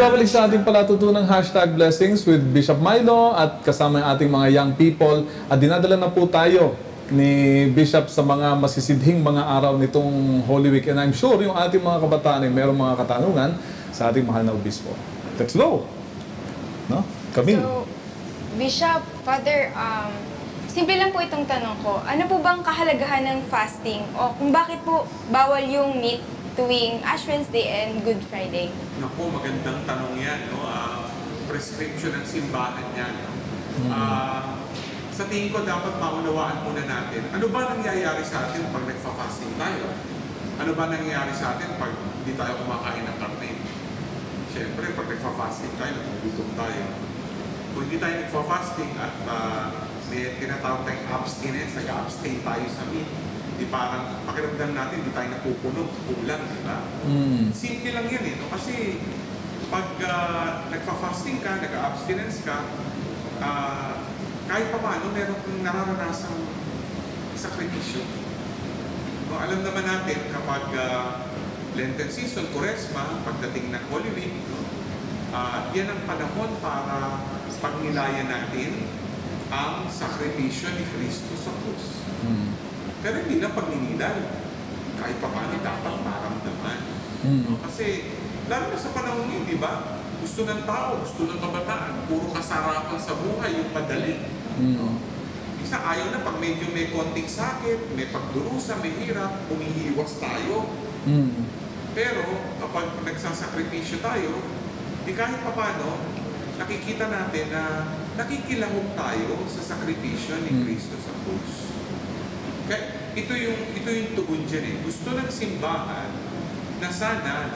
nagbabalik sa ating palatutunang hashtag blessings with Bishop Milo at kasama yung ating mga young people. At dinadala na po tayo ni Bishop sa mga masisidhing mga araw nitong Holy Week. And I'm sure yung ating mga kabataan ay mayroong mga katanungan sa ating mahal na obispo. Let's go! No? Camille. So, Bishop, Father, simple lang po itong tanong ko. Ano po bang kahalagahan ng fasting? O kung bakit po bawal yung meat tuwing Ash Wednesday and Good Friday? Naku, magandang tanong yan. No? Prescription ng simbahan yan. No? Sa tingin ko, dapat maunawaan muna natin, ano ba nangyayari sa atin pag nagfa-fasting tayo? Ano ba nangyayari sa atin pag hindi tayo kumakain ng karne? Siyempre, pag nagfa-fasting tayo, nagugutom tayo. Kung hindi tayo nagfa-fasting at may tinatawag tayong abstinence, nag-abstain tayo sa meat, di parang pakiramdam natin, di tayo napupuno, kulang, di ba? Simple lang yan eh, no? Kasi pag nagfa-fasting ka, nag-abstinence ka, kahit pa paano, meron kang nararanasang sakripisyo. No, alam naman natin kapag Lenten season, Kuresma, pagdating ng Holy Week, no, yan ang panahon para pagnilayan natin ang sakripisyo ni Kristo sa krus. Pero hindi lang pagninilay. Kahit pa paano dapat maramdaman. No? Kasi, lalo na sa panahon ngayon, di ba? Gusto ng tao, gusto ng kabataan, puro kasarapan sa buhay, yung madali. No? Isa ayaw na pag medyo may konting sakit, may pagdurusa, may hirap, umihiwas tayo. Pero kapag nagsasakripisyo tayo, di kahit pa paano, nakikita natin na nakikilahok tayo sa sakripisyo ni Kristo sa krus. Kaya ito yung tugon dyan eh. Gusto ng simbahan na sana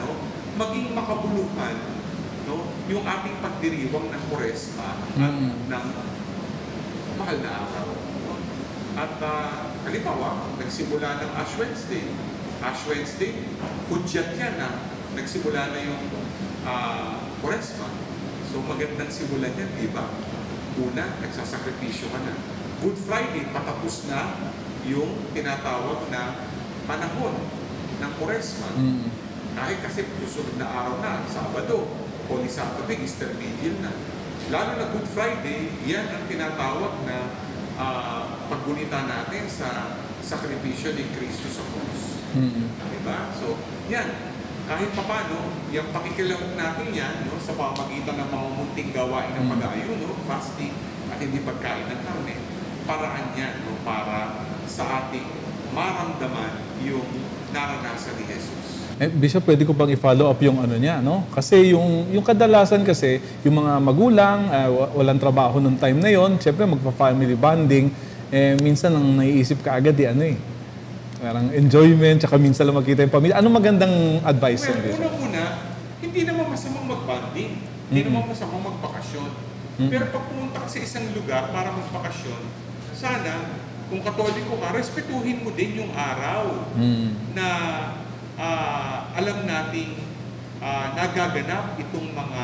maging makabuluhan yung ating pagdiriwang ng Kuresma at ng mahal na araw. At halimbawa, nagsimula ng Ash Wednesday. Ash Wednesday, hudyat yan na nagsimula na yung Kuresma. So magandang simulan yan, di ba? Una, nagsasakripisyo ka na. Good Friday, patapos na yung tinatawag na panahon ng Kuresma. Kahit kasi susunod na araw na, Sabado, Holy Saturday, Easter Vigil na. Lalo na Good Friday, yan ang tinatawag na paggunita natin sa sakripisyo ni Kristo sa krus. Diba? So, yan. Kahit papano, yung pakikilahok natin yan sa pamagitan ng mga munting gawain ng pag-aayuno, fasting, at hindi pagkain ng karne, paraan yan para sa ating maramdaman yung naranasan ni Jesus. Bishop, pwede ko bang i-follow up yung ano niya, no? Kasi yung kadalasan kasi, yung mga magulang, walang trabaho nung time na yon, syempre magpa-family bonding, minsan ang naiisip ka agad parang enjoyment, tsaka minsan lang makita yung pamilya. Anong magandang advice? Well, una-una, hindi naman masamang mag-bonding, hindi naman masamang magbakasyon. Pero pag pumunta ka sa isang lugar para magbakasyon, sana, kung Katoliko ka, respetuhin mo din yung araw na alam nating nagaganap itong mga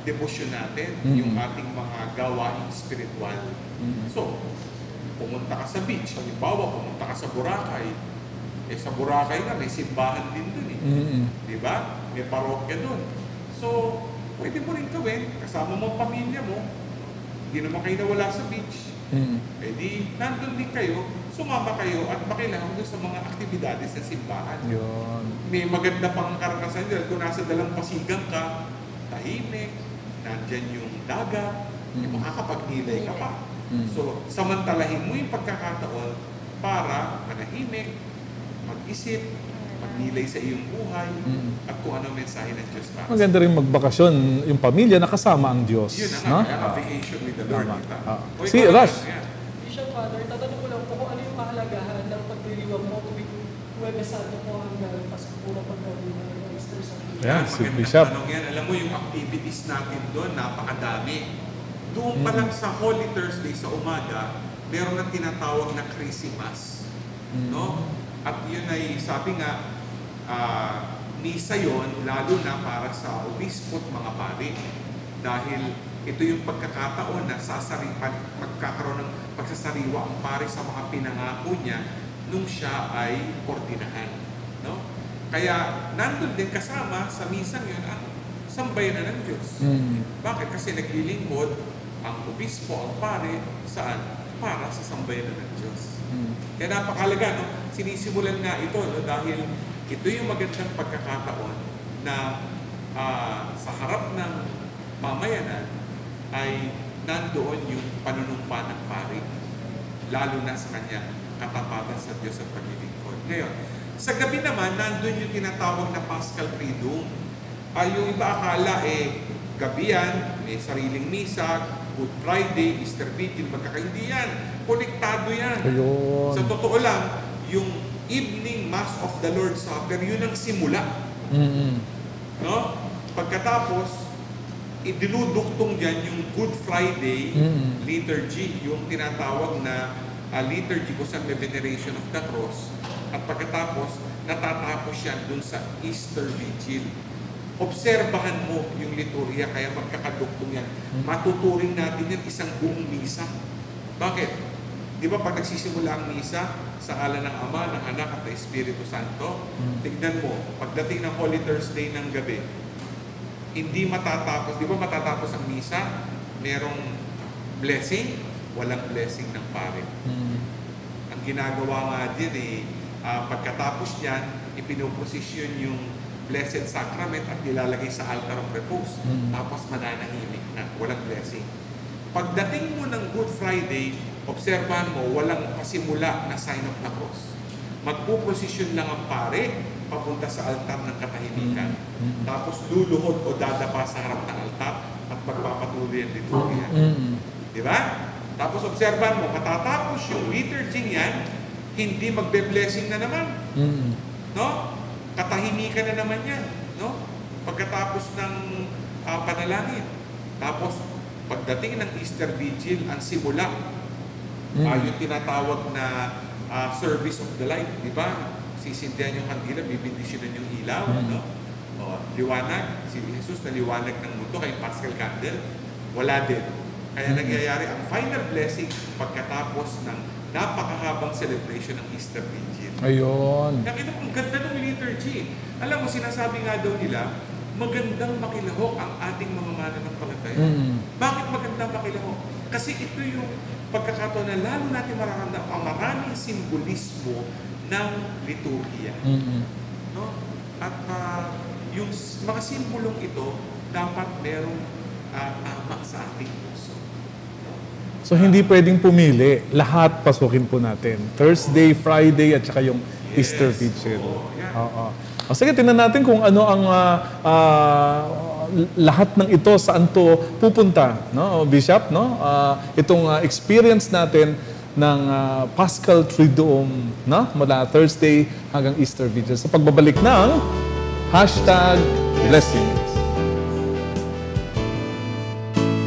debosyon natin, yung ating mga gawain spiritual. So, pumunta ka sa beach, halimbawa, pumunta ka sa Boracay, sa Boracay nga, may simbahan din dun Di ba? May parokya dun. So, pwede mo rin gawin, kasama mo ang pamilya mo, hindi naman kayo nawala sa beach. Di, nandun din kayo, sumama kayo at makilahok doon sa mga aktibidades sa simbahan. Yun. May maganda pang karanasan dyan. Kung nasa dalampasigan ka, tahimik, nandyan yung dagat, makakapagnilay ka pa. So, samantalahin mo yung pagkakataon para manahimik, mag-isip, magnilay sa iyong buhay, at kung ano mensahe ng Diyos para. Maganda rin magbakasyon yung pamilya na kasama ang Diyos. Yun na nga, vacation with the Lord. Si Rush. Bishop Father, tatanong ko lang po kung ano yung kahalagahan ng pagdiriwang mo tuwing Huwebes Santo po hanggang Pasko po pagdating ng Easter Sunday. Yeah, si Magandang Bishop. tanong yan. Alam mo yung activities natin doon, napakadami. Doon pa lang sa Holy Thursday sa umaga, meron na tinatawag na Christmas. No? At yun ay, sabi nga, misa yun, lalo na para sa obispo at mga pari. Dahil ito yung pagkakataon na magkakaroon ng pagsasariwa ang pari sa mga pinangako niya nung siya ay ordinahan. No? Kaya nandun din kasama sa misang yun ang sambayan na ng Diyos. Bakit? Kasi naglilingkod ang obispo, ang pare, saan? Para sa sambayan na ng Diyos. Kaya napakalaga, no? Sinisimulan nga ito, no? Dahil ito yung magandang pagkakataon na sa harap ng mamayanan ay nandoon yung panunumpa ng pare, lalo na sa kanya katapatan sa Diyos at paglilingkod. Ngayon, sa gabi naman, nandun yung tinatawag na Paschal Triduum. Yung iba akala, gabi yan, may sariling misa, Good Friday, Easter Vigil, magkakaindi yan. Konektado yan. Ayun. Sa totoo lang, yung evening Mass of the Lord's Supper, yun ang simula. No? Pagkatapos, idinuduktong dyan yung Good Friday liturgy, yung tinatawag na liturgy kung saan may veneration of the cross. At pagkatapos, natatapos yan dun sa Easter Vigil. Obserbahan mo yung liturya, kaya magkakaduktong yan. Matuturing natin yan isang buong misa. Bakit? Di ba pag nagsisimula ang misa, sa ngalan ng Ama, ng Anak at ng Espiritu Santo, tignan mo, pagdating ng Holy Thursday ng gabi, hindi matatapos, di ba matatapos ang misa, merong blessing, walang blessing ng pare. Ang ginagawa nga din pagkatapos niyan, ipinoprosesyon yung Blessed Sacrament at nilalagay sa altar of repose. Tapos mananahimik na, walang blessing. Pagdating mo ng Good Friday, obserbahan mo, walang pasimula na sign of the cross. Magpuprosesyon lang ang pare, papunta sa altar ng katahimikan. Tapos luluhod o dadapa sa harap ng altar at magpapatuloy ang liturgia. Di ba? Tapos obserbahan mo, matatapos yung liturgy niyan, hindi magbe-blessing na naman. No? Katahimikan na naman yan. No? Pagkatapos ng panalangin. Tapos, pagdating ng Easter Vigil, ang simula, yung tinatawag na service of the light. Di ba? Sisindihan yung kandila, bibindisyonan yung ilaw. No? Liwanag. Si Jesus na liwanag ng mundo, kay Paschal Candle. Wala din. Kaya nangyayari ang final blessing pagkatapos ng napakahabang celebration ng Easter Vigil. Ayun. Nakita mo, ang ganda ng liturgy. Alam mo, sinasabi nga daw nila, magandang makilahok ang ating mga mananampalataya. Bakit magandang makilahok? Kasi ito yung pagkakataon na lalo natin mararamdaman ang maraming simbolismo ng liturhiya. No? At yung mga simbolong ito, dapat merong tama sa ating puso. So, hindi pwedeng pumili. Lahat pasukin po natin. Thursday, Friday, at saka yung Easter Vigil. Oo. Sige, tingnan natin kung ano ang lahat ng ito, saan to pupunta. No? Bishop, no? Itong experience natin ng Paschal Triduum, no? Mula Thursday hanggang Easter Vigil. Sa pagbabalik ng #Blessings.